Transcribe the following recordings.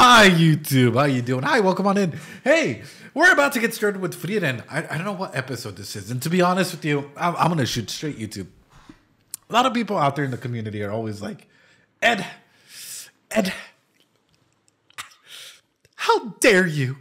Hi, YouTube. How you doing? Hi, welcome on in. Hey, we're about to get started with Frieren. I don't know what episode this is. And to be honest with you, I'm going to shoot straight YouTube. A lot of people out there in the community are always like, Ed, how dare you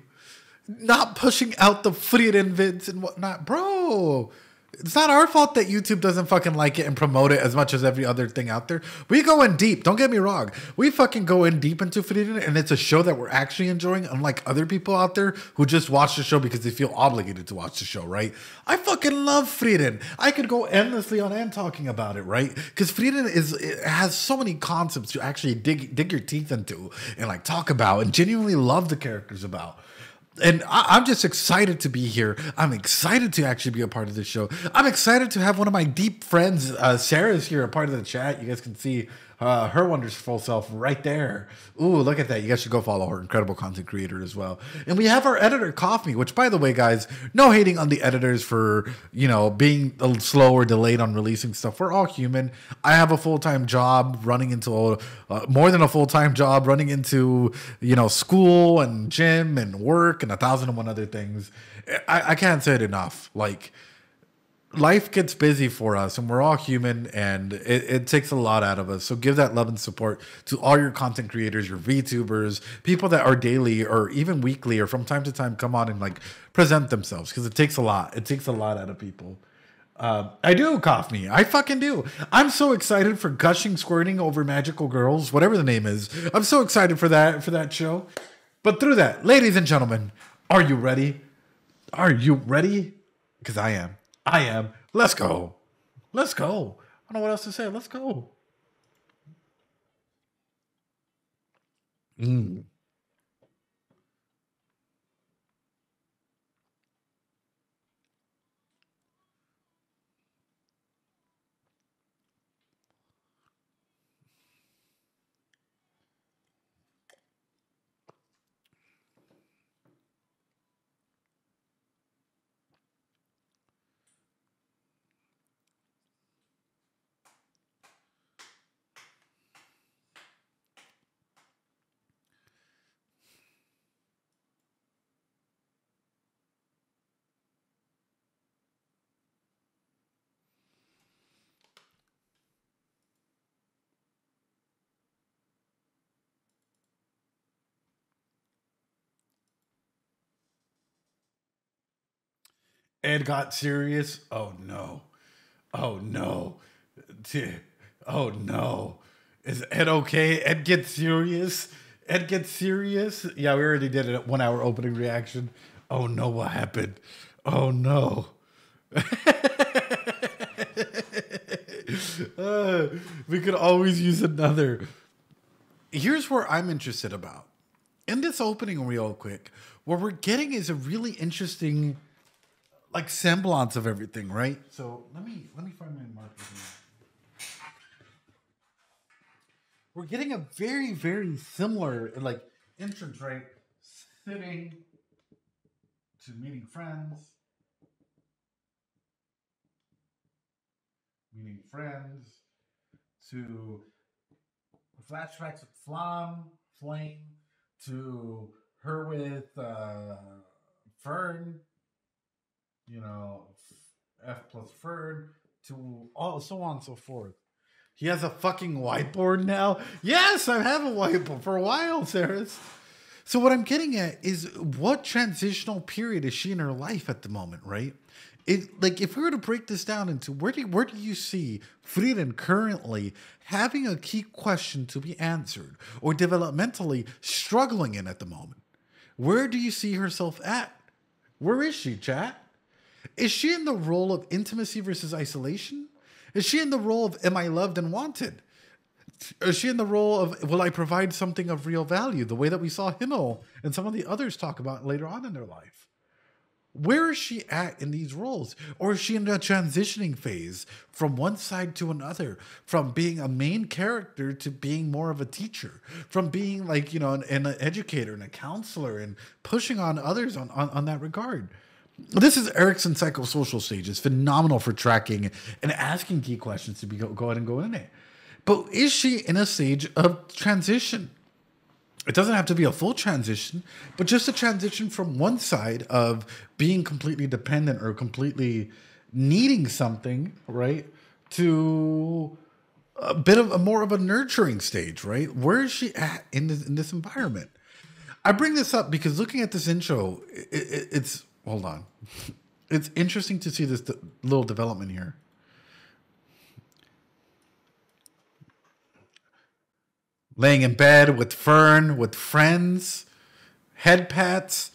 not pushing out the Frieren vids and whatnot? Bro, it's not our fault that YouTube doesn't fucking like it and promote it as much as every other thing out there. We go in deep. Don't get me wrong. We fucking go in deep into Frieren, and it's a show that we're actually enjoying, unlike other people out there who just watch the show because they feel obligated to watch the show, right? I fucking love Frieren. I could go endlessly on end talking about it, right? Because Frieren has so many concepts to actually dig your teeth into and like talk about and genuinely love the characters about. And I'm just excited to be here. I'm excited to actually be a part of this show. I'm excited to have one of my deep friends, Sarah's here, a part of the chat. You guys can see her wonderful self right there. Ooh, look at that. You guys should go follow her. Incredible content creator as well. And we have our editor, Coffee, which, by the way, guys, no hating on the editors for, you know, being a little slow or delayed on releasing stuff. We're all human. I have a full-time job running into more than a full-time job running into, you know, school and gym and work and 1,001 other things. I can't say it enough. Like, life gets busy for us and we're all human, and it takes a lot out of us. So give that love and support to all your content creators, your VTubers, people that are daily or even weekly or from time to time come on and like present themselves, because it takes a lot. It takes a lot out of people. I do, cough me. I fucking do. I'm so excited for Gushing Squirting Over Magical Girls, whatever the name is. I'm so excited for that show. But through that, ladies and gentlemen, are you ready? Are you ready? Because I am. I am. Let's go. Let's go. I don't know what else to say. Let's go. Ed got serious. Oh no. Oh no. Oh no. Is Ed okay? Ed gets serious. Ed gets serious. Yeah, we already did a 1 hour opening reaction. Oh no, what happened? Oh no. We could always use another. Here's where I'm interested about. In this opening real quick, what we're getting is a really interesting like semblance of everything, right? So let me find my marker here. We're getting a very, very similar like entrance, right? Sitting to meeting friends. Meeting friends to flashbacks with Flame to her with Fern, you know, F plus Fern, to all so on and so forth. He has a fucking whiteboard now. Yes, I have a whiteboard for a while, Sarah. So what I'm getting at is, what transitional period is she in her life at the moment, right? Like, if we were to break this down into where do you see Frieren currently having a key question to be answered or developmentally struggling in at the moment? Where do you see herself at? Where is she, chat? Is she in the role of intimacy versus isolation? Is she in the role of am I loved and wanted? Is she in the role of will I provide something of real value, the way that we saw Himmel and some of the others talk about later on in their life? Where is she at in these roles? Or is she in a transitioning phase from one side to another, from being a main character to being more of a teacher, from being like, you know, an educator and a counselor and pushing on others on that regard? This is Erickson's psychosocial stage. It's phenomenal for tracking and asking key questions to go ahead and go in it. But is she in a stage of transition? It doesn't have to be a full transition, but just a transition from one side of being completely dependent or completely needing something, right, to a bit of a more of a nurturing stage, right? Where is she at in this environment? I bring this up because looking at this intro, it's hold on, it's interesting to see this little development here. Laying in bed with Fern, with friends, head pats,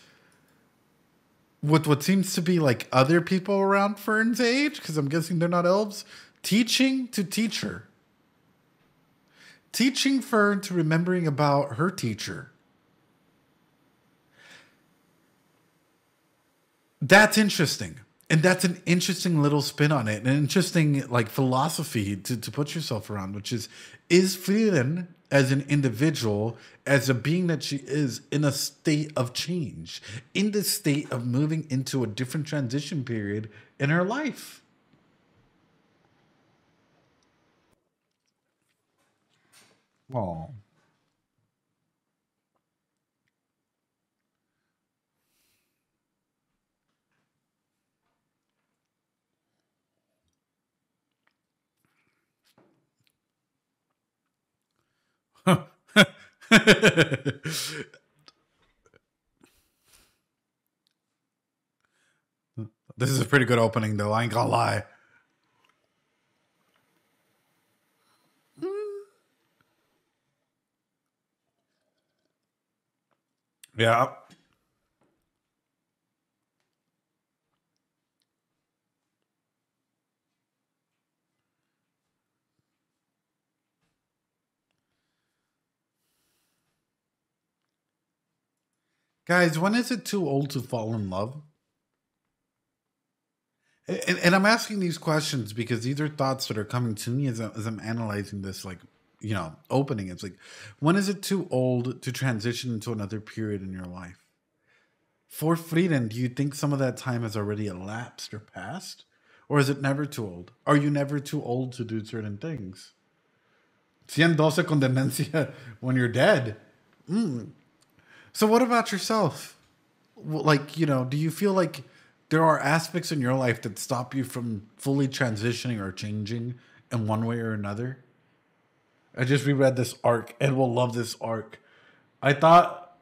with what seems to be like other people around Fern's age, because I'm guessing they're not elves, teaching to teach her. Teaching Fern to remembering about her teacher. That's interesting. And that's an interesting little spin on it. An interesting like philosophy to put yourself around, which is Frieren as an individual, as a being that she is, in a state of change, in the state of moving into a different transition period in her life. Oh. This is a pretty good opening, though. I ain't gonna lie. Yeah. Guys, when is it too old to fall in love? And I'm asking these questions because these are thoughts that are coming to me as I'm analyzing this, like, opening. It's like, when is it too old to transition into another period in your life? For Frieden, do you think some of that time has already elapsed or passed? Or is it never too old? Are you never too old to do certain things? 112 con demencia when you're dead. So what about yourself? Like, do you feel like there are aspects in your life that stop you from fully transitioning or changing in one way or another? I just reread this arc and will love this arc. I thought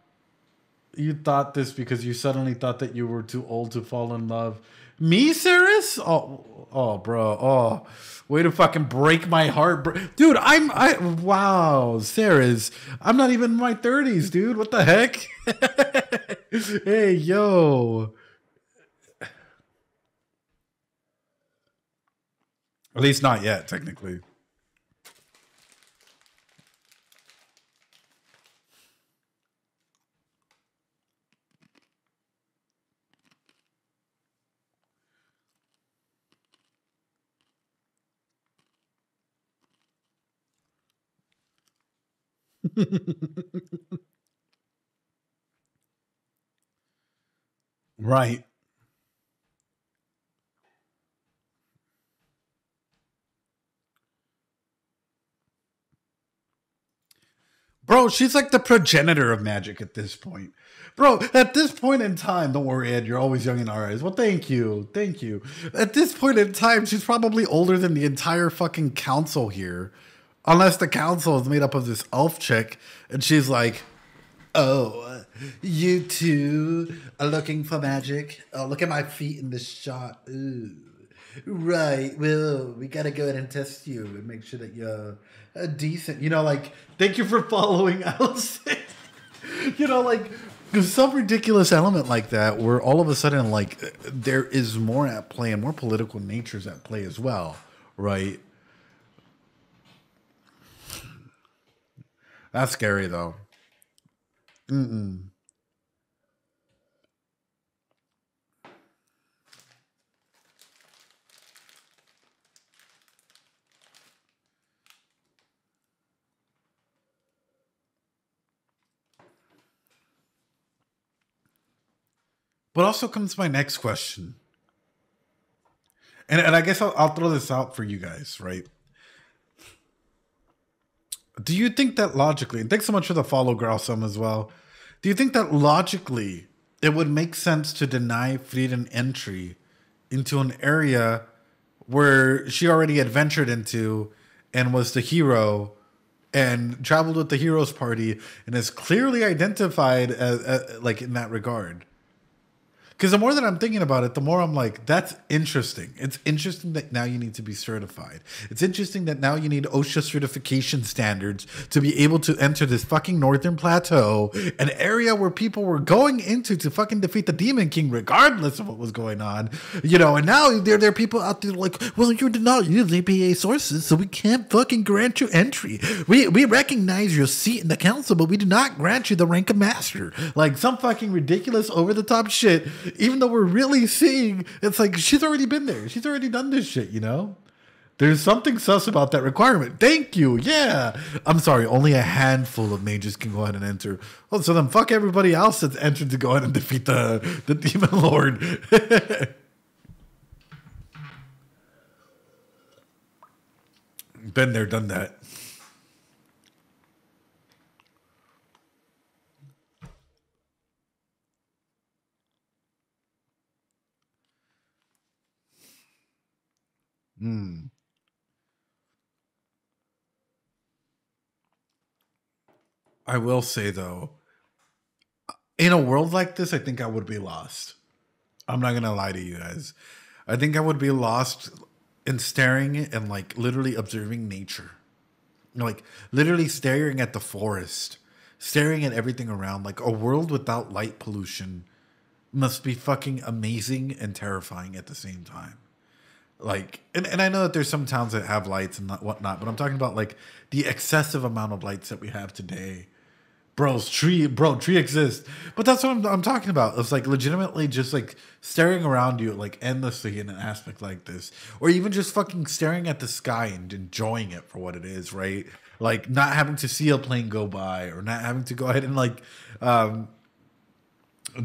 you thought this because you suddenly thought that you were too old to fall in love. Me, Saris? Oh, bro. Oh, way to fucking break my heart, dude. Wow, Saris. I'm not even in my 30s, dude. What the heck? Hey, yo. At least not yet, technically. Right. Bro, she's like the progenitor of magic at this point. Bro, at this point in time, don't worry, Ed, you're always young in our eyes. Well, thank you. Thank you. At this point in time, she's probably older than the entire fucking council here. Unless the council is made up of this elf chick, and she's like, oh, you two are looking for magic? Oh, look at my feet in this shot. Ooh. Right. Well, we got to go ahead and test you and make sure that you're a decent, like, thank you for following Allison. Like, there's some ridiculous element like that where all of a sudden, like, there is more at play and more political natures at play as well. Right. That's scary, though. But also comes my next question. And I guess I'll throw this out for you guys, right? Do you think that logically, and thanks so much for the follow, Growsome, as well. Do you think that logically it would make sense to deny Frieren entry into an area where she already adventured into and was the hero and traveled with the heroes party and is clearly identified as like in that regard? Because the more that I'm thinking about it, the more I'm like, that's interesting. It's interesting that now you need to be certified. It's interesting that now you need OSHA certification standards to be able to enter this fucking Northern Plateau, an area where people were going into to fucking defeat the Demon King regardless of what was going on. You know, and now there are people out there like, well, you did not use APA sources, so we can't fucking grant you entry. We recognize your seat in the council, but we do not grant you the rank of master. Like some fucking ridiculous over-the-top shit. Even though we're really seeing, it's like she's already been there. She's already done this shit, you know? There's something sus about that requirement. Thank you. Yeah. I'm sorry. Only a handful of mages can go ahead and enter. Oh, so then fuck everybody else that's entered to go ahead and defeat the Demon Lord. Been there, done that. I will say though, in a world like this, I think I would be lost. I'm not gonna lie to you guys. I think I would be lost in staring and like literally observing nature. Like literally staring at the forest, staring at everything around. Like a world without light pollution must be fucking amazing and terrifying at the same time. Like, and I know that there's some towns that have lights and whatnot, but I'm talking about like the excessive amount of lights that we have today. Tree exists. But that's what I'm talking about. It's like legitimately just like staring around you like endlessly in an aspect like this. Or even just fucking staring at the sky and enjoying it for what it is, right? Like not having to see a plane go by or not having to go ahead and like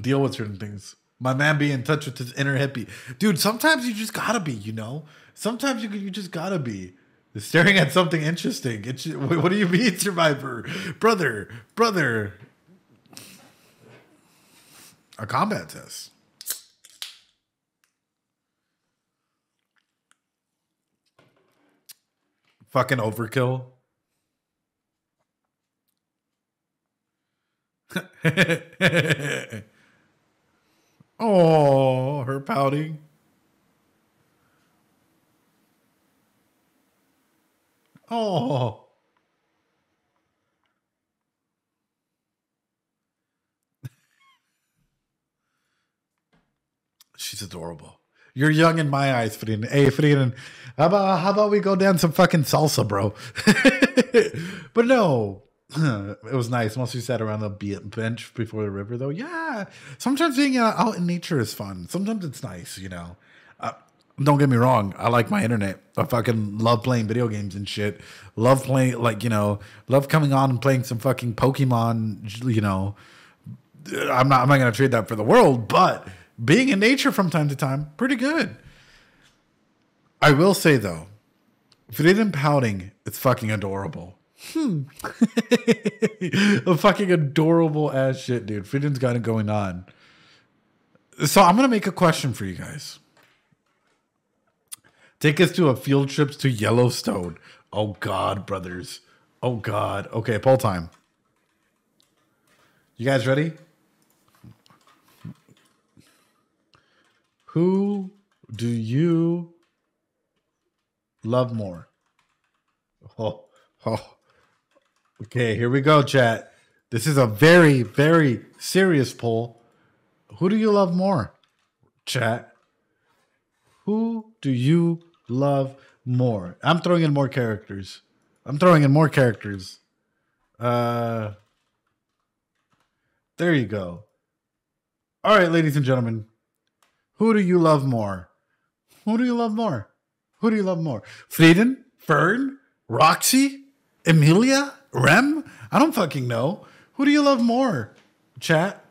deal with certain things. My man be in touch with his inner hippie. Dude, sometimes you just gotta be, you know? Sometimes you just gotta be. Staring at something interesting. What do you mean, Survivor? Brother. A combat test. Fucking overkill. Oh, her pouting. Oh. She's adorable. You're young in my eyes, Frieren. Hey, Frieren, how about we go dance some fucking salsa, bro? But no, it was nice. Once we sat around the bench before the river, though. Yeah, sometimes being out in nature is fun. Sometimes it's nice, you know. Don't get me wrong. I like my internet. I fucking love playing video games and shit. Love playing, like, you know, love coming on and playing some fucking Pokemon, you know. I'm not going to trade that for the world, but being in nature from time to time, pretty good. I will say, though, Frieren pouting, it's fucking adorable. A fucking adorable ass shit, dude. Frieren's got it going on. So I'm going to make a question for you guys. Take us to a field trip to Yellowstone. Oh, God, brothers. Oh, God. Okay, poll time. You guys ready? Who do you love more? Oh. Okay, here we go, chat. This is a very, very serious poll. Who do you love more, chat? Who do you love more? I'm throwing in more characters. There you go. All right, ladies and gentlemen. Who do you love more? Frieren? Fern? Roxy? Emilia? Rem? I don't fucking know. Who do you love more, chat?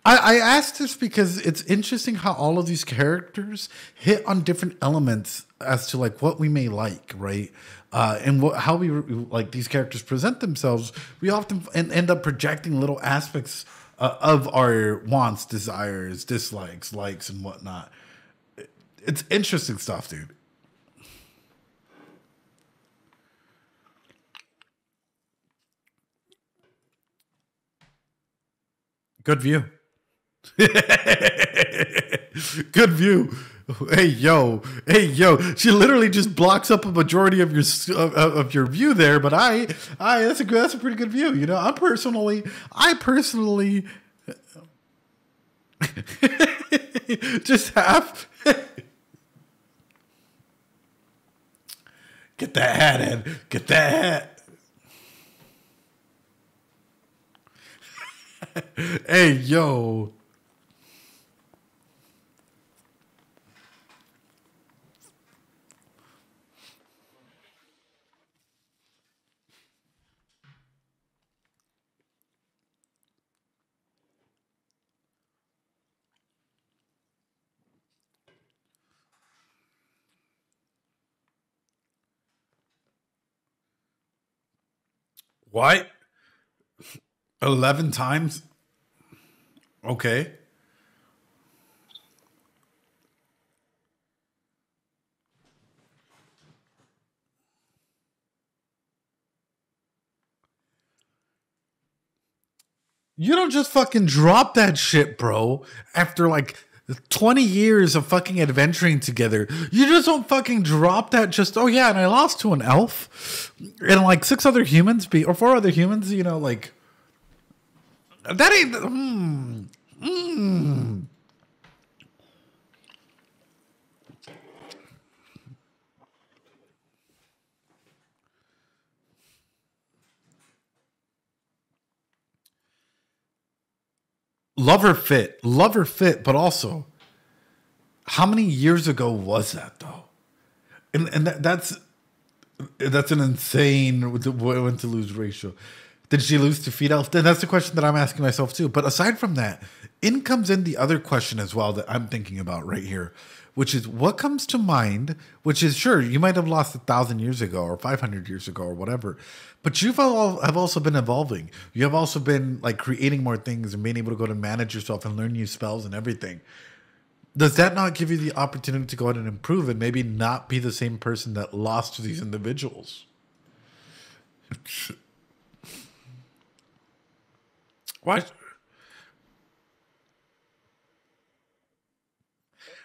I asked this because it's interesting how all of these characters hit on different elements as to like what we may like, right? And how we like these characters present themselves, we often end up projecting little aspects of our wants, desires, dislikes, likes, and whatnot. It's interesting stuff, dude. Good view. Good view. Hey yo. She literally just blocks up a majority of your view there, but that's a pretty good view. You know, I personally just have get that hat in. Get that hat. Hey yo. What? 11 times? Okay. You don't just fucking drop that shit, bro. After like 20 years of fucking adventuring together, you just don't fucking drop that just, oh yeah, and I lost to an elf and like 4 other humans, you know, like that ain't love her fit, but also how many years ago was that though? And that's an insane win to lose ratio. Did she lose to Feed Elf? Then that's the question that I'm asking myself too. But aside from that, in comes in the other question as well that I'm thinking about right here, which is what comes to mind, which is sure, you might have lost 1,000 years ago or 500 years ago or whatever, but have also been evolving. You have also been like creating more things and being able to go to manage yourself and learn new spells and everything. Does that not give you the opportunity to go out and improve and maybe not be the same person that lost to these individuals? Why?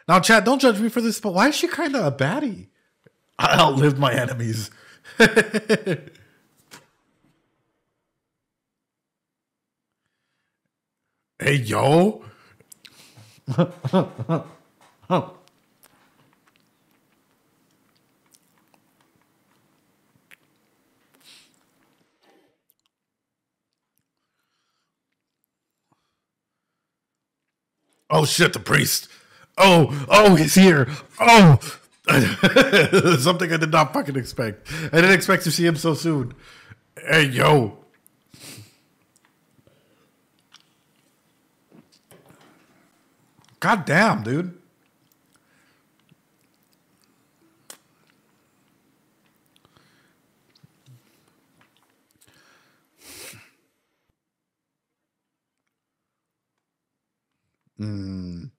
Now, Chad, don't judge me for this, but why is she kind of a baddie? I outlived my enemies. Hey, yo. Oh, shit, the priest. Oh, he's here. Oh. Something I did not fucking expect. I didn't expect to see him so soon. Hey, yo. God damn, dude. Mm.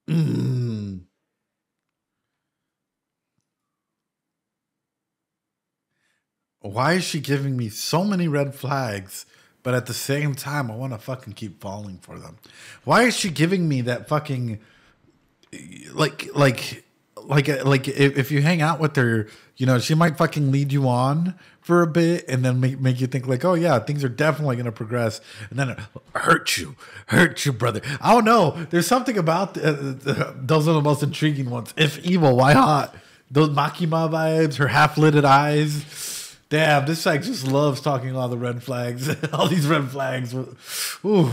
Mm. Why is she giving me so many red flags, but at the same time, I want to fucking keep falling for them? Why is she giving me that fucking like if you hang out with her, you know, she might fucking lead you on for a bit and then make you think like, oh yeah, things are definitely going to progress, and then hurt you, brother. I don't know. There's something about those are the most intriguing ones. If evil, why hot? Those Makima vibes, her half-lidded eyes. Damn, this like just loves talking all the red flags. All these red flags. Ooh,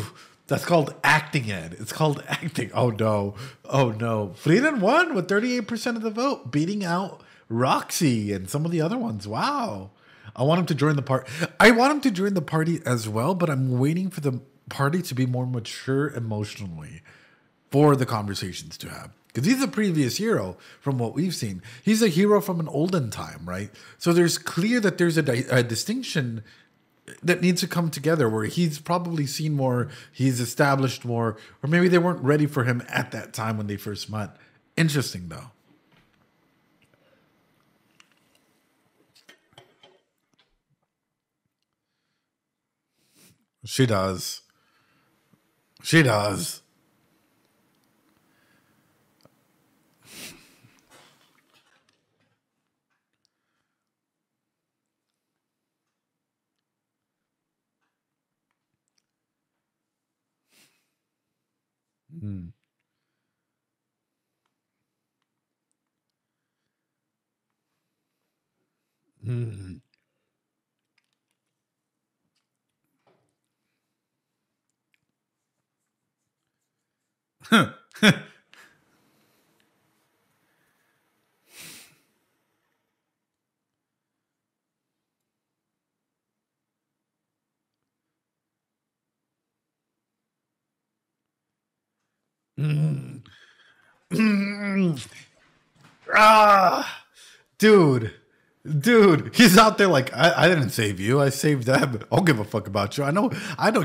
that's called acting, Ed. It's called acting. Oh no. Frieren won with 38% of the vote, beating out Roxy and some of the other ones. Wow. I want him to join the party. I want him to join the party as well, but I'm waiting for the party to be more mature emotionally for the conversations to have. Because he's a previous hero from what we've seen. He's a hero from an olden time, right? So there's clear that there's a distinction that needs to come together where he's probably seen more, he's established more, or maybe they weren't ready for him at that time when they first met. Interesting, though. She does. She does. Mm. Mm. Mm. Mm. Ah, dude, he's out there like I didn't save you. I saved them. I don't give a fuck about you. I know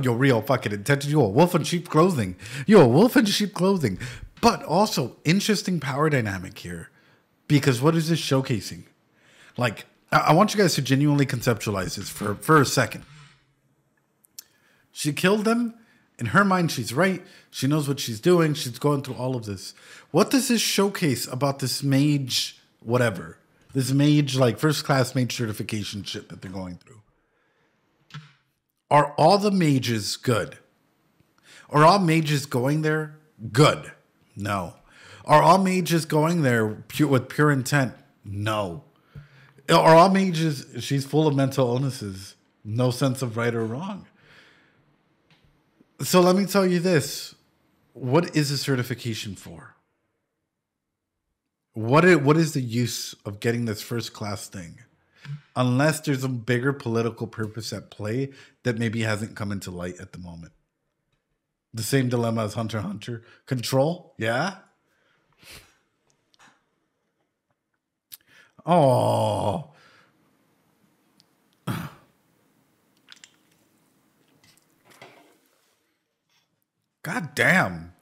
your real fucking intention. You're a wolf in sheep clothing. You're a wolf in sheep clothing. But also interesting power dynamic here, because what is this showcasing? Like, I want you guys to genuinely conceptualize this for a second. She killed them. In her mind, she's right. She knows what she's doing. She's going through all of this. What does this showcase about this mage, whatever? This mage, like first class mage certification shit that they're going through. Are all the mages good? Are all mages going there good? No. Are all mages going there with pure intent? No. Are all mages, she's full of mental illnesses. No sense of right or wrong. So let me tell you this. What is a certification for? What is the use of getting this first class thing? Unless there's a bigger political purpose at play that maybe hasn't come into light at the moment. The same dilemma as Hunter x Hunter. Control? Yeah? Oh. God damn.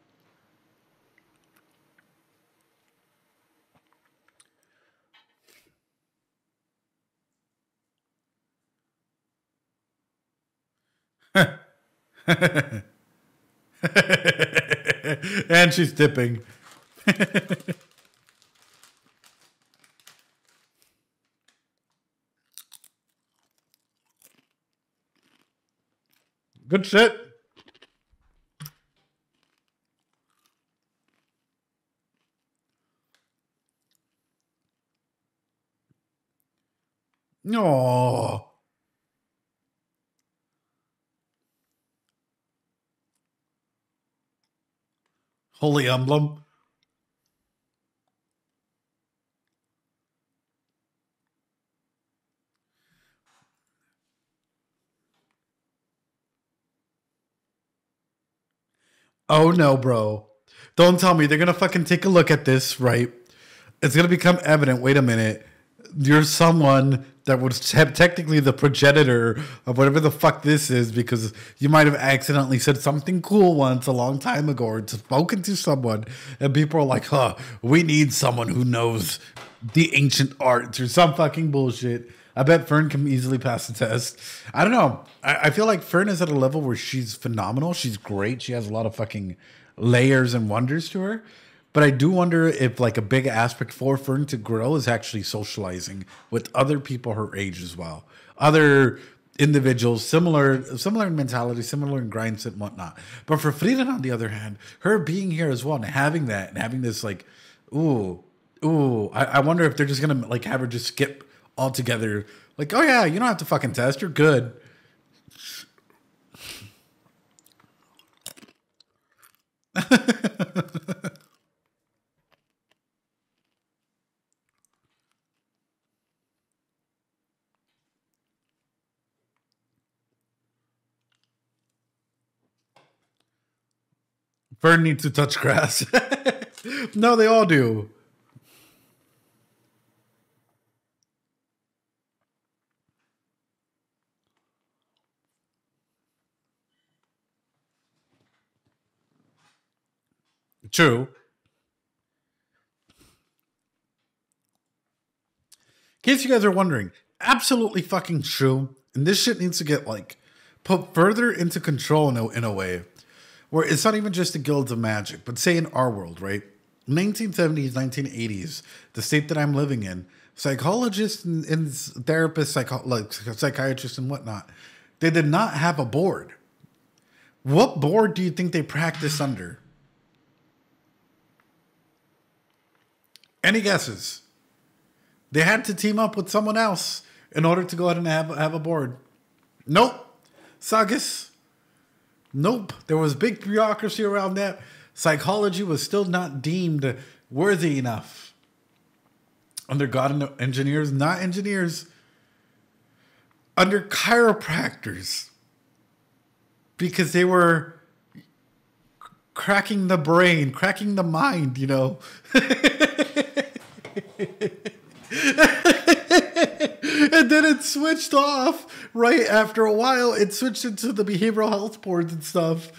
And she's dipping. Good shit. Oh. Holy emblem. Oh no, bro. Don't tell me they're gonna fucking take a look at this, right? It's gonna become evident. Wait a minute. You're someone that was technically the progenitor of whatever the fuck this is, because you might have accidentally said something cool once a long time ago or spoken to someone, and people are like, huh, we need someone who knows the ancient arts or some fucking bullshit. I bet Fern can easily pass the test. I don't know. I feel like Fern is at a level where she's phenomenal. She's great. She has a lot of fucking layers and wonders to her. But I do wonder if like a big aspect for Fern to grow is actually socializing with other people her age as well. Other individuals, similar in mentality, similar in grinds and whatnot. But for Frieren, on the other hand, her being here as well and having that and having this like, I wonder if they're just gonna like have her just skip altogether. Like, oh yeah, you don't have to fucking test, you're good. Fern needs to touch grass. No, they all do. True. In case you guys are wondering, absolutely fucking true. And this shit needs to get like put further into control in a way where it's not even just the guilds of magic, but say in our world, right? 1970s, 1980s, the state that I'm living in, psychologists and therapists, like psychiatrists and whatnot, they did not have a board. What board do you think they practice under? Any guesses? They had to team up with someone else in order to go ahead and have a board. Nope. Sagas. Nope. There was big bureaucracy around that. Psychology was still not deemed worthy enough. Under God engineers, not engineers. Under chiropractors. Because they were cracking the brain, cracking the mind, you know. And then it switched off right after a while. It switched into the behavioral health boards and stuff.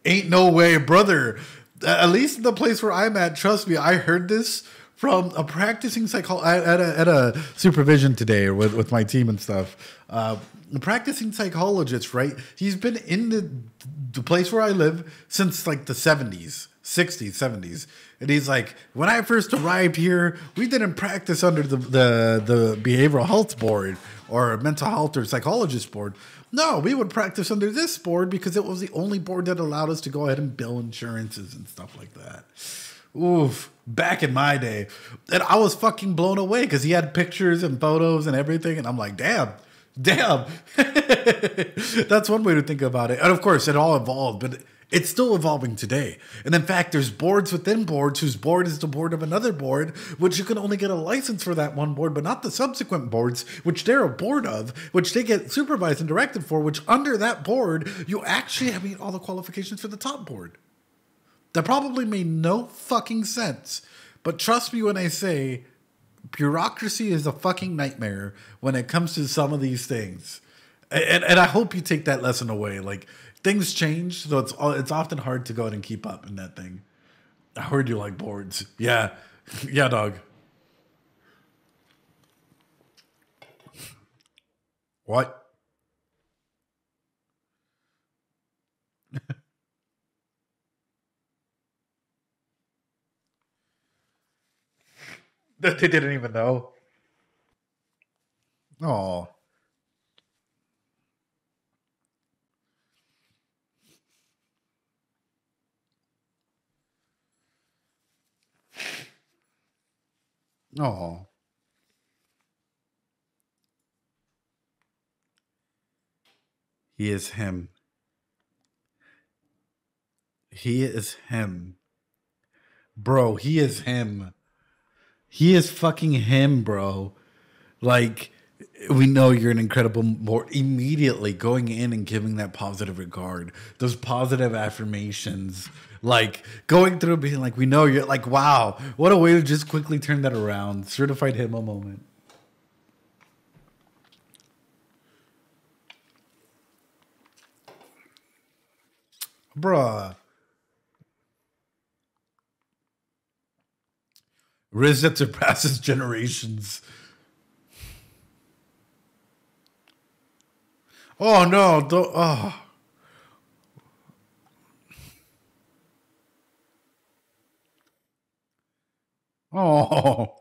Ain't no way, brother. At least in the place where I'm at, trust me, I heard this from a practicing psychologist at a supervision today with my team and stuff. A practicing psychologist, right? He's been in the place where I live since like the 70s. 60s, 70s. And he's like, when I first arrived here, we didn't practice under the behavioral health board or mental health or psychologist board. No, we would practice under this board because it was the only board that allowed us to go ahead and bill insurances and stuff like that. Oof, back in my day. And I was fucking blown away because he had pictures and photos and everything. And I'm like, damn. That's one way to think about it. And of course, it all evolved, but it's still evolving today. And in fact, there's boards within boards whose board is the board of another board, which you can only get a license for that one board, but not the subsequent boards, which they're a board of, which they get supervised and directed for, which under that board, you actually have meet all the qualifications for the top board. That probably made no fucking sense. But trust me when I say bureaucracy is a fucking nightmare when it comes to some of these things. And I hope you take that lesson away. Like, things change, so it's often hard to go out and keep up in that thing. I heard you like boards. Yeah. Yeah, dog. What? That they didn't even know. Oh. Oh. He is him. He is him. Bro, he is him. He is fucking him, bro. Like, we know you're an incredible more immediately going in and giving that positive regard, those positive affirmations, like going through being like, we know you're like, wow, what a way to just quickly turn that around. Certified himo moment. Bruh. Riz that surpasses generations. Oh no, don't, oh. Oh.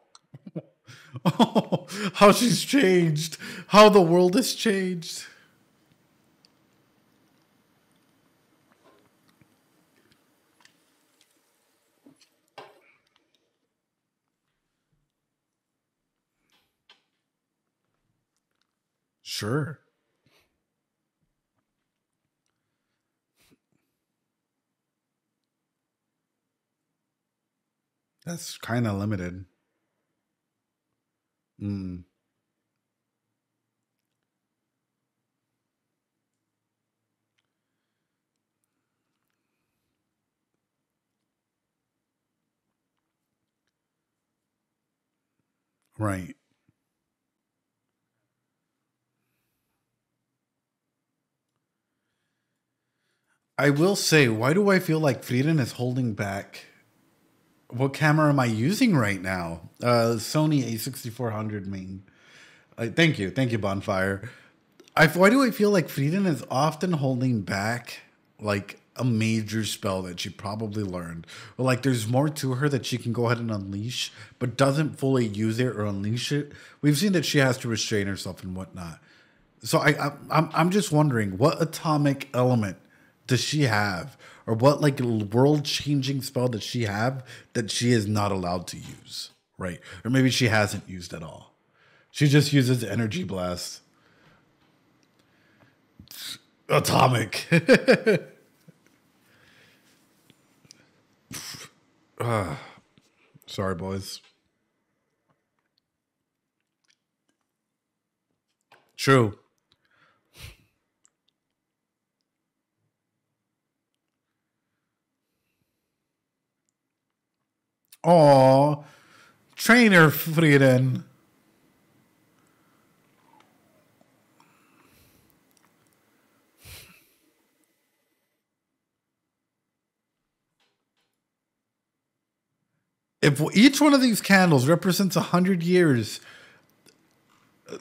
Oh, how she's changed. How the world has changed. Sure. That's kind of limited. Mm. Right. I will say, why do I feel like Frieren is holding back? What camera am I using right now? Sony A6400 main. Thank you, Bonfire. Why do I feel like Frieden is often holding back like a major spell that she probably learned? Or like there's more to her that she can go ahead and unleash, but doesn't fully use it or unleash it. We've seen that she has to restrain herself and whatnot. So I'm just wondering, what atomic element does she have, or what like world changing spell does she have that she is not allowed to use, right? Or maybe she hasn't used at all. She just uses energy blast. Atomic. Sorry, boys. True. Aw, trainer Frieden. If each one of these candles represents 100 years,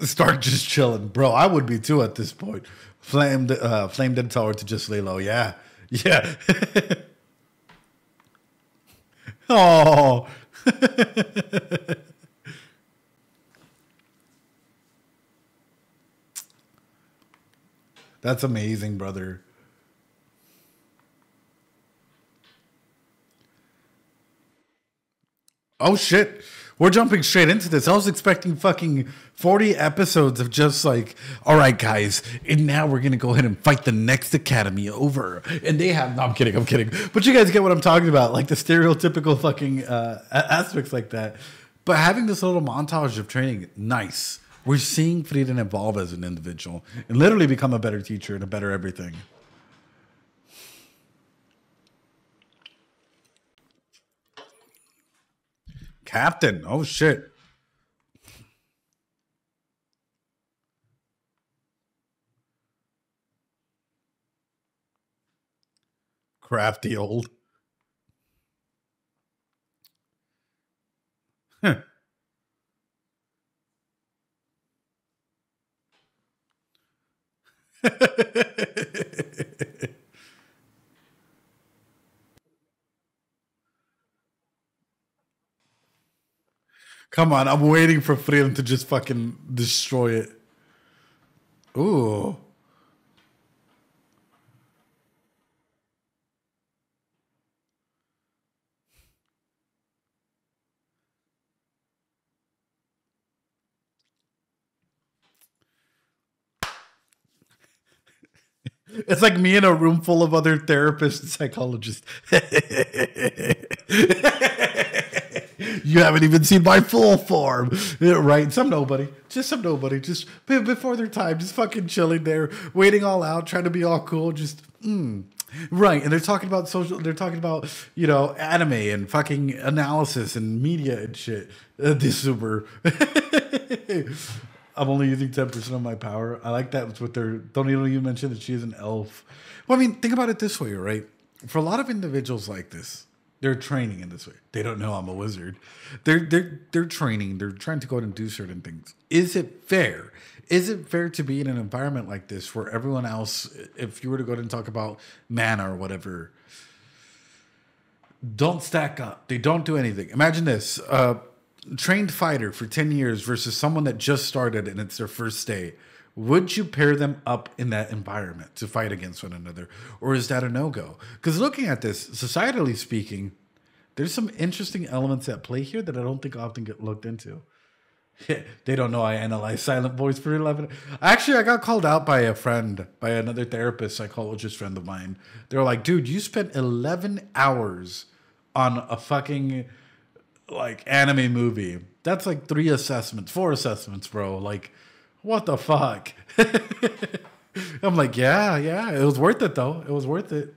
start just chilling, bro. I would be too at this point. Flame didn't tell her to just lay low. Yeah, yeah. Oh, that's amazing, brother. Oh shit. We're jumping straight into this. I was expecting fucking 40 episodes of just like, all right, guys, and now we're gonna go ahead and fight the next academy over. And they have no, I'm kidding, I'm kidding. But you guys get what I'm talking about, like the stereotypical fucking aspects like that. But having this little montage of training, nice. We're seeing Frieden evolve as an individual and literally become a better teacher and a better everything. Captain, oh shit. Crafty old. Come on, I'm waiting for Freedom to just fucking destroy it. Ooh. It's like me in a room full of other therapists and psychologists. You haven't even seen my full form. Right? Some nobody. Just some nobody. Just before their time. Just fucking chilling there, waiting all out, trying to be all cool. Just, Right. And they're talking about they're talking about, anime and fucking analysis and media and shit. This super. I'm only using 10% of my power. I like that with their. Don't even mention that she is an elf. Well, I mean, think about it this way, right? For a lot of individuals like this, they're training in this way. They don't know I'm a wizard. They're training. They're trying to go out and do certain things. Is it fair? Is it fair to be in an environment like this where everyone else, if you were to go out and talk about mana or whatever, don't stack up. They don't do anything. Imagine this. Trained fighter for 10 years versus someone that just started and it's their first day. Would you pair them up in that environment to fight against one another? Or is that a no-go? Because looking at this, societally speaking, there's some interesting elements at play here that I don't think often get looked into. They don't know I analyze silent voice for 11. Actually, I got called out by a friend, by another therapist, psychologist friend of mine. They were like, dude, you spent 11 hours on a fucking like anime movie. That's like 4 assessments, bro. Like, what the fuck? I'm like, yeah. It was worth it though. It was worth it.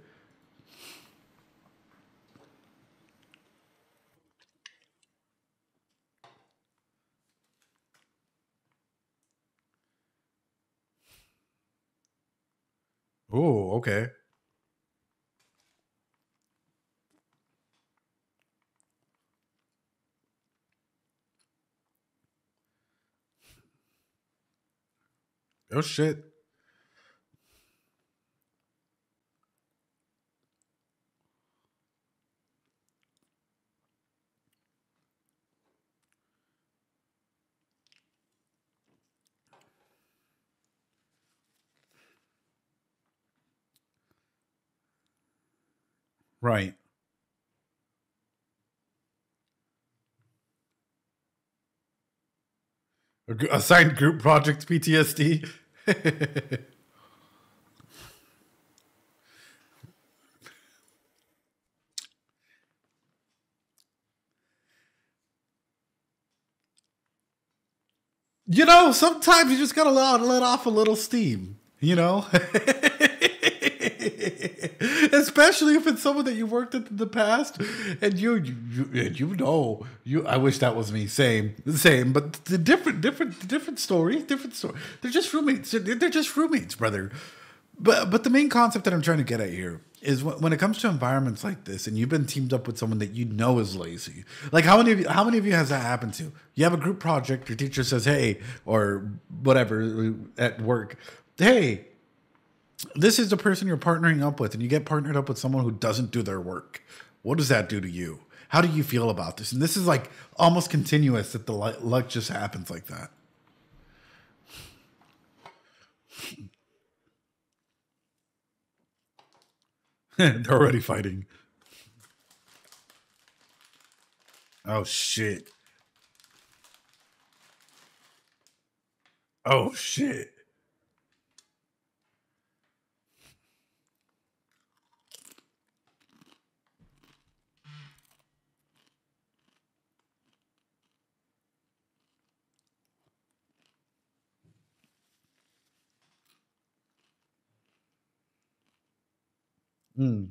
Oh, okay. Oh shit. Right. Assigned group project PTSD. You know, sometimes you just gotta let off a little steam. You know, especially if it's someone that you worked with in the past, and you know you. I wish that was me. Same, but the different story, different story. They're just roommates. They're just roommates, brother. But the main concept that I'm trying to get at here is when it comes to environments like this, and you've been teamed up with someone that you know is lazy. Like how many of you has that happened to? You have a group project. Your teacher says, "Hey," or whatever at work, "Hey, this is the person you're partnering up with," and you get partnered up with someone who doesn't do their work. What does that do to you? How do you feel about this? And this is like almost continuous that the luck just happens like that. They're already fighting. Oh shit. Oh shit. Mm.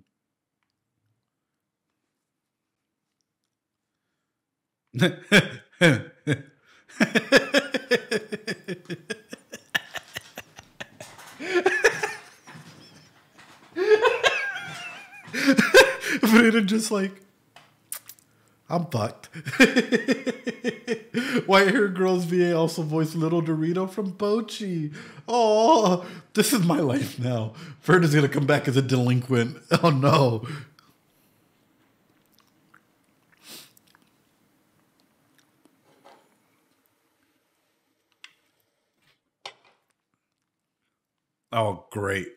Frieren just like, I'm fucked. White hair girls VA also voiced Little Dorito from Bochi. Oh, this is my life now. Ferd is gonna come back as a delinquent. Oh no. Oh great.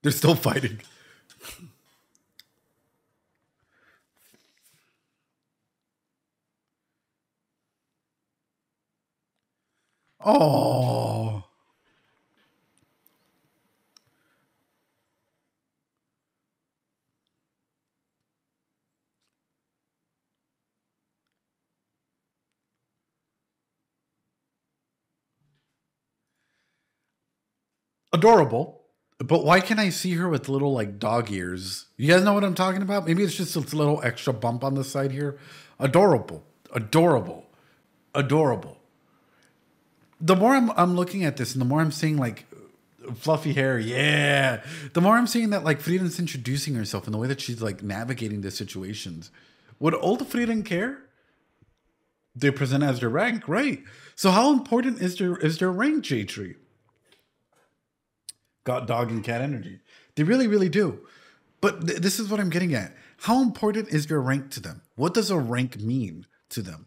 They're still fighting. Oh, adorable. But why can't I see her with little like dog ears? You guys know what I'm talking about? Maybe it's just a little extra bump on the side here. Adorable. Adorable. Adorable. The more I'm looking at this and the more I'm seeing like fluffy hair, yeah. The more I'm seeing that like Frieden's introducing herself and the way that she's like navigating the situations. Would old Frieden care? They present as their rank, right? So how important is their rank, J Tree? Got dog and cat energy. They really, really do. But this is what I'm getting at. How important is your rank to them? What does a rank mean to them?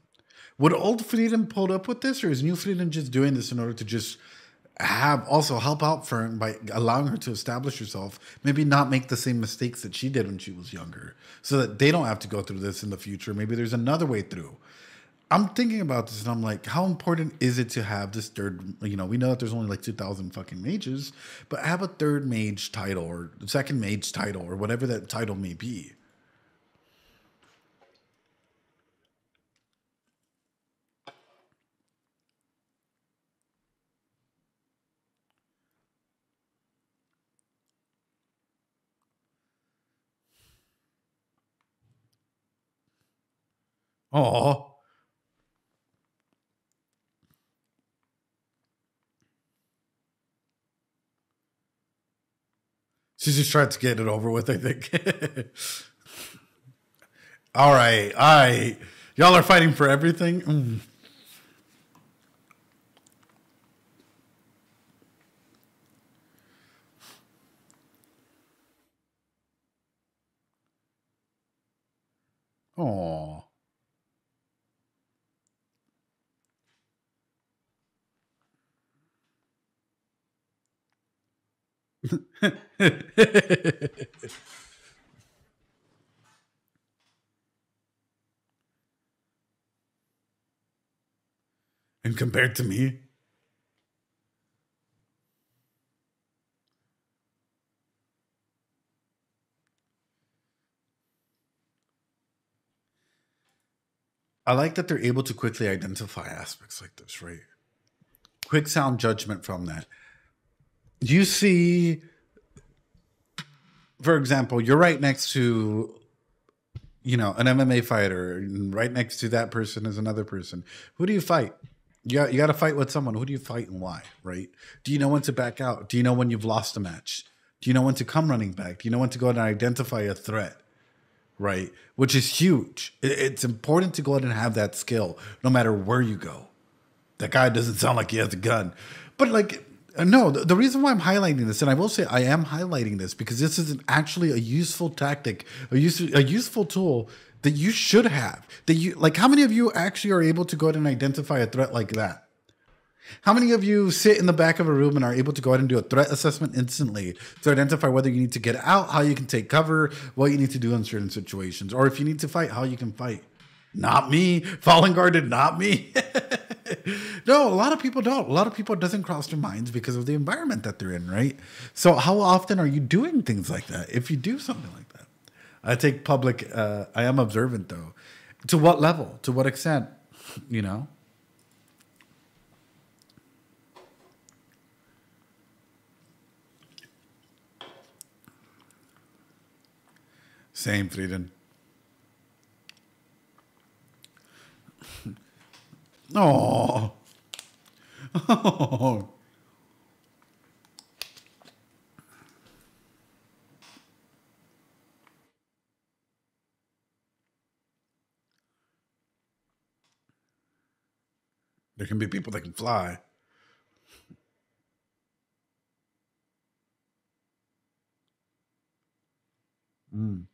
Would old Frieden pull up with this, or is new Frieden just doing this in order to just have also help out Fern by allowing her to establish herself, maybe not make the same mistakes that she did when she was younger, so that they don't have to go through this in the future. Maybe there's another way through. I'm thinking about this and I'm like, how important is it to have this third? You know, we know that there's only like 2,000 fucking mages, but have a third mage title or second mage title or whatever that title may be. Oh. She's just trying to get it over with, I think. All right. All right. Y'all are fighting for everything? Mm. Oh. And compared to me, I like that they're able to quickly identify aspects like this, right? Quick sound judgment from that. You see, for example, you're right next to, an MMA fighter, and right next to that person is another person. Who do you fight? You got to fight with someone. Who do you fight and why, right? Do you know when to back out? Do you know when you've lost a match? Do you know when to come running back? Do you know when to go out and identify a threat, right? Which is huge. It's important to go out and have that skill no matter where you go. That guy doesn't sound like he has a gun. But no, the reason why I'm highlighting this, and I will say I am highlighting this because this is actually a useful tactic, a useful tool that you should have. How many of you actually are able to go out and identify a threat like that? How many of you sit in the back of a room and are able to go out and do a threat assessment instantly to identify whether you need to get out, how you can take cover, what you need to do in certain situations, or if you need to fight, how you can fight? Not me. Fallen guarded, not me. No, a lot of people don't. A lot of people it doesn't cross their minds because of the environment that they're in, right? So how often are you doing things like that? If you do something like that, I take public. I am observant though. To what level? To what extent? You know. Same, Frieden. Oh. Oh. There can be people that can fly. Mm.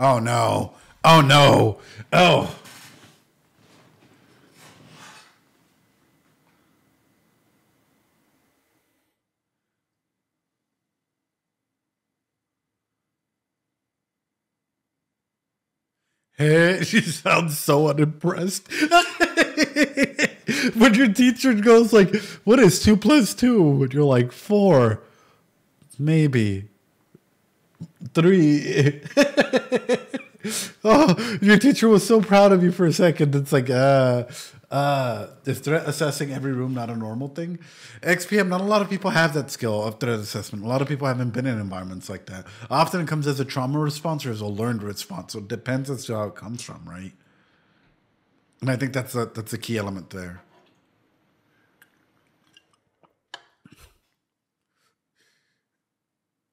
Oh no. Oh no. Oh. Hey, she sounds so unimpressed. When your teacher goes like, "What is 2 + 2?" and you're like, "4, maybe 3." Oh, your teacher was so proud of you for a second. It's like, is threat assessing every room not a normal thing? XPM, not a lot of people have that skill of threat assessment. A lot of people haven't been in environments like that. Often it comes as a trauma response or as a learned response. So it depends as to how it comes from, right? And I think that's a key element there.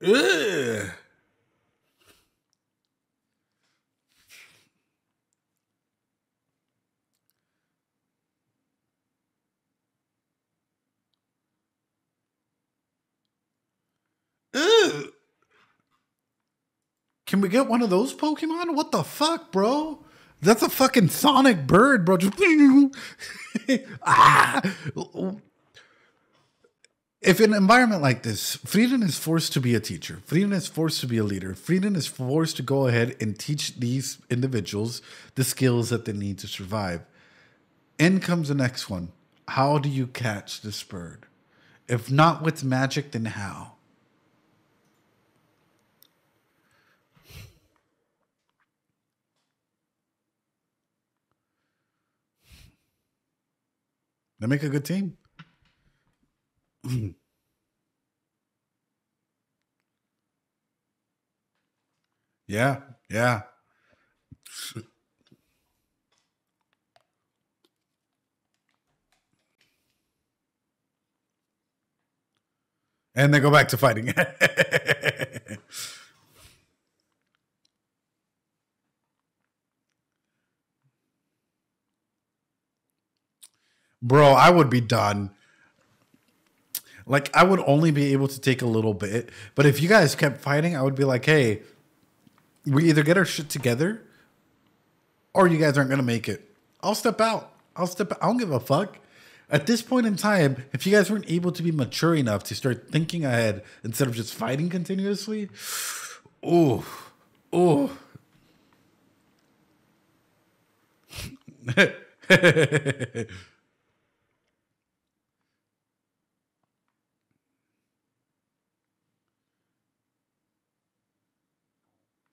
Ugh. Ugh. Can we get one of those Pokemon? What the fuck, bro? That's a fucking sonic bird, bro. Just ah. If in an environment like this, Frieden is forced to be a teacher. Frieden is forced to be a leader. Frieden is forced to go ahead and teach these individuals the skills that they need to survive. In comes the next one. How do you catch this bird? If not with magic, then how? They make a good team. Yeah. Yeah. And they go back to fighting. Bro, I would be done. Like, I would only be able to take a little bit. But if you guys kept fighting, I would be like, hey, we either get our shit together or you guys aren't going to make it. I'll step out. I'll step out. I don't give a fuck. At this point in time, if you guys weren't able to be mature enough to start thinking ahead instead of just fighting continuously, ooh, ooh.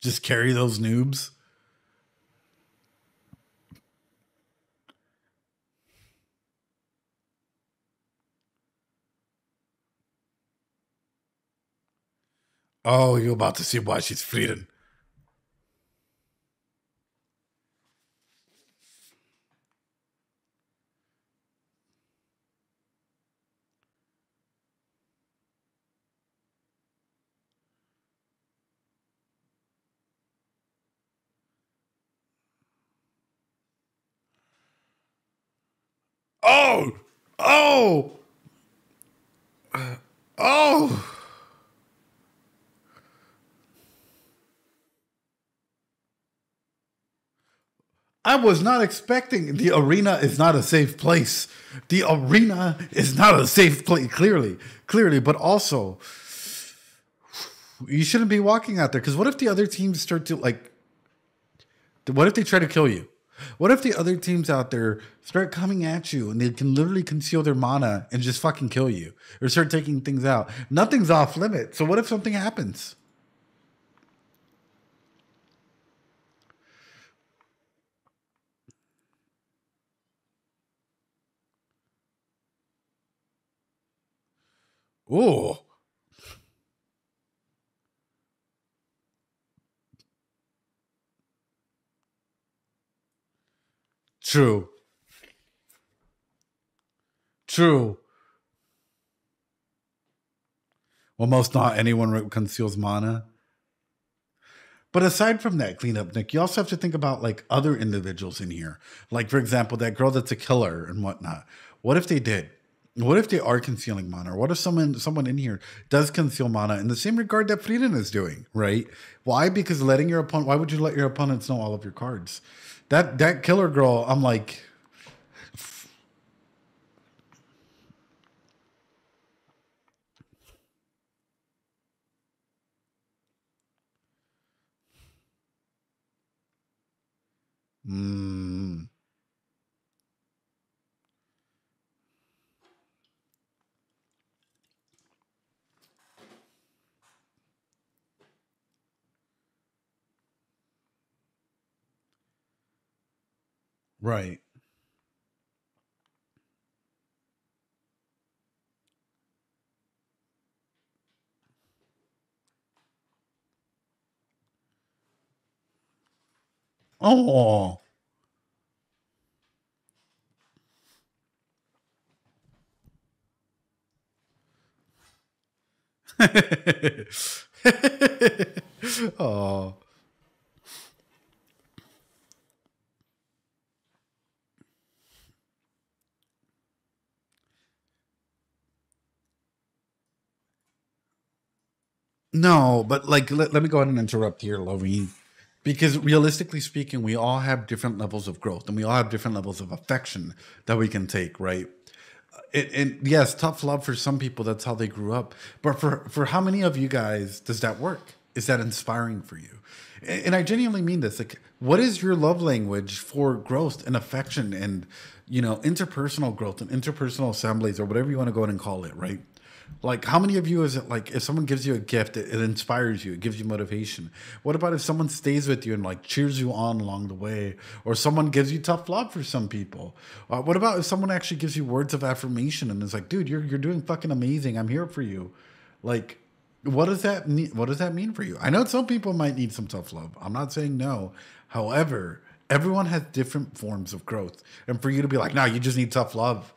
Just carry those noobs. Oh, you're about to see why she's Frieren. Oh, oh, oh. I was not expecting. The arena is not a safe place. The arena is not a safe place. Clearly, but also you shouldn't be walking out there because what if the other teams start to like? What if they try to kill you? What if the other teams out there start coming at you and they can literally conceal their mana and just fucking kill you or start taking things out? Nothing's off limit. So what if something happens? Oh, true, true. Well, most not anyone conceals mana. But aside from that cleanup, Nick, you also have to think about like other individuals in here. Like, for example, that girl that's a killer and whatnot. What if they did? What if they are concealing mana? Or what if someone in here does conceal mana in the same regard that Frieden is doing, right? Why? Because letting your opponent why would you let your opponents know all of your cards? That killer girl, I'm like, mm, right. Oh. Oh. No, but like let me go ahead and interrupt here, Lovine. Because realistically speaking, we all have different levels of growth and we all have different levels of affection that we can take, right? And yes, tough love for some people, that's how they grew up. But for how many of you guys does that work? Is that inspiring for you? And I genuinely mean this. Like, what is your love language for growth and affection and, interpersonal growth and interpersonal assemblies or whatever you want to go ahead and call it, right? Like, how many of you is it like if someone gives you a gift, it inspires you, it gives you motivation? What about if someone stays with you and like cheers you on along the way, or someone gives you tough love for some people? What about if someone actually gives you words of affirmation and is like, dude, you're doing fucking amazing. I'm here for you. Like, What does that mean? What does that mean for you? I know some people might need some tough love. I'm not saying no. However, everyone has different forms of growth. And for you to be like, no, you just need tough love.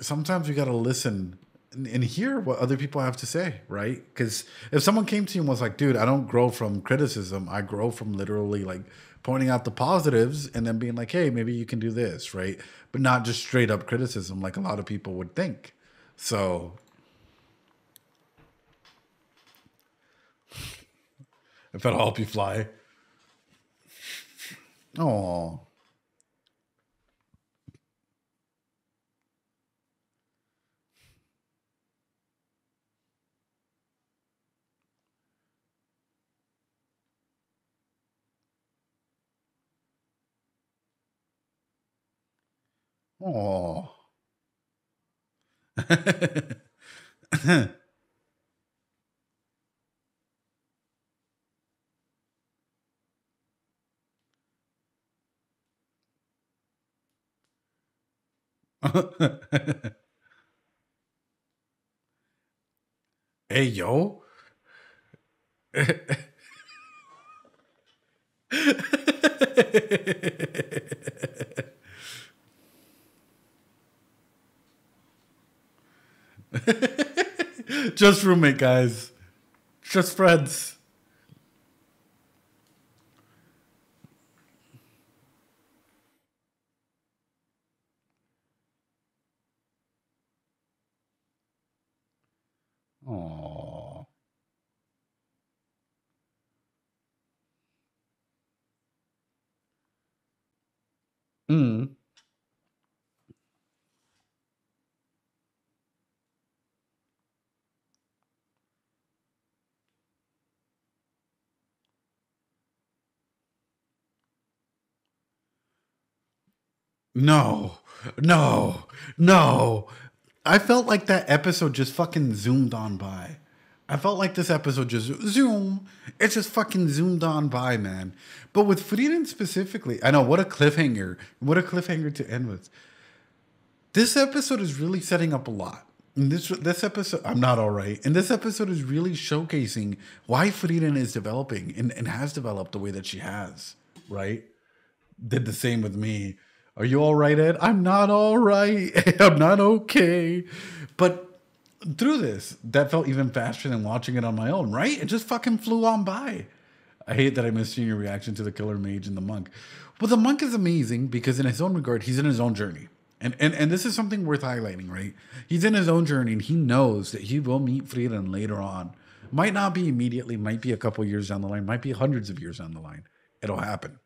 Sometimes you got to listen and hear what other people have to say, right? Because if someone came to you and was like, dude, I don't grow from criticism. I grow from literally like pointing out the positives and then being like, hey, maybe you can do this, right? But not just straight up criticism like a lot of people would think. So if it'll help you fly. Oh. Oh. Hey, yo. Just roommate, guys. Just friends. Oh. Mm. No, no, no. I felt like that episode just fucking zoomed on by. I felt like this episode just zoom. It just fucking zoomed on by, man. But with Frieren specifically, I know what a cliffhanger. What a cliffhanger to end with. This episode is really setting up a lot. And this episode, I'm not all right. And this episode is really showcasing why Frieren is developing and has developed the way that she has, right? Did the same with me. Are you all right, Ed? I'm not all right. I'm not okay. But through this, that felt even faster than watching it on my own, right? It just fucking flew on by. I hate that I missed seeing your reaction to the killer mage and the monk. Well, the monk is amazing because in his own regard, he's in his own journey. And this is something worth highlighting, right? He's in his own journey and he knows that he will meet Frieren later on. Might not be immediately, might be a couple years down the line, might be hundreds of years down the line. It'll happen.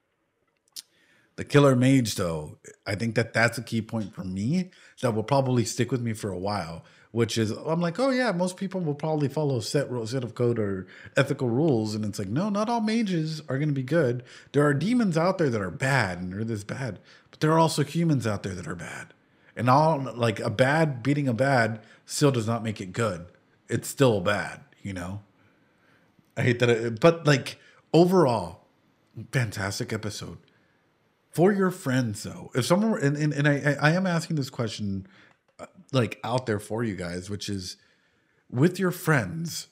The killer mage, though, I think that that's a key point for me that will probably stick with me for a while, which is I'm like, oh yeah, most people will probably follow a set of code or ethical rules. And it's like, no, not all mages are going to be good. There are demons out there that are bad and they're this bad, but there are also humans out there that are bad. And all like a bad beating a bad still does not make it good. It's still bad, you know? I hate that. But like overall, fantastic episode. For your friends, though, if someone were, and I am asking this question like out there for you guys, which is with your friends,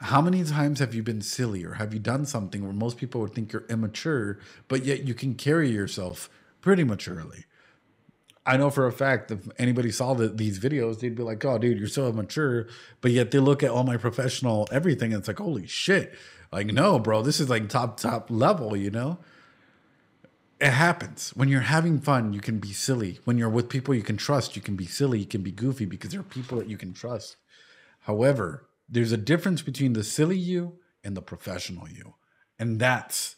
how many times have you been silly or have you done something where most people would think you're immature, but yet you can carry yourself pretty maturely? I know for a fact if anybody saw these videos, they'd be like, oh, dude, you're so immature. But yet they look at all my professional everything and it's like, holy shit. Like, no, bro, this is like top level, you know? It happens. When you're having fun, you can be silly. When you're with people you can trust, you can be silly, you can be goofy because there are people that you can trust. However, there's a difference between the silly you and the professional you. And that's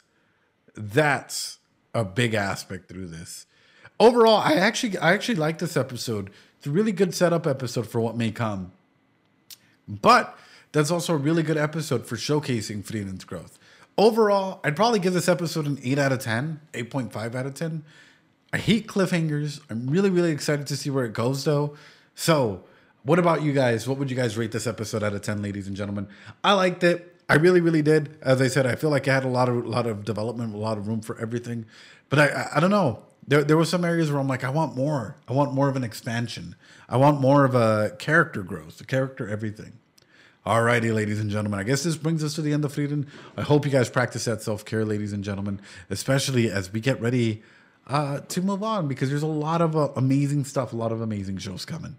a big aspect through this. Overall, I actually like this episode. It's a really good setup episode for what may come. But that's also a really good episode for showcasing Frieren's growth. Overall, I'd probably give this episode an 8 out of 10, 8.5 out of 10. I hate cliffhangers. I'm really, really excited to see where it goes, though. So, what about you guys? What would you guys rate this episode out of 10, ladies and gentlemen? I liked it. I really, really did. As I said, I feel like I had a lot of development, a lot of room for everything. But I don't know. There were some areas where I'm like, I want more. I want more of an expansion. I want more of a character growth, a character everything. Alrighty, ladies and gentlemen. I guess this brings us to the end of Frieren. I hope you guys practice that self-care, ladies and gentlemen, especially as we get ready to move on, because there's a lot of amazing stuff, a lot of amazing shows coming.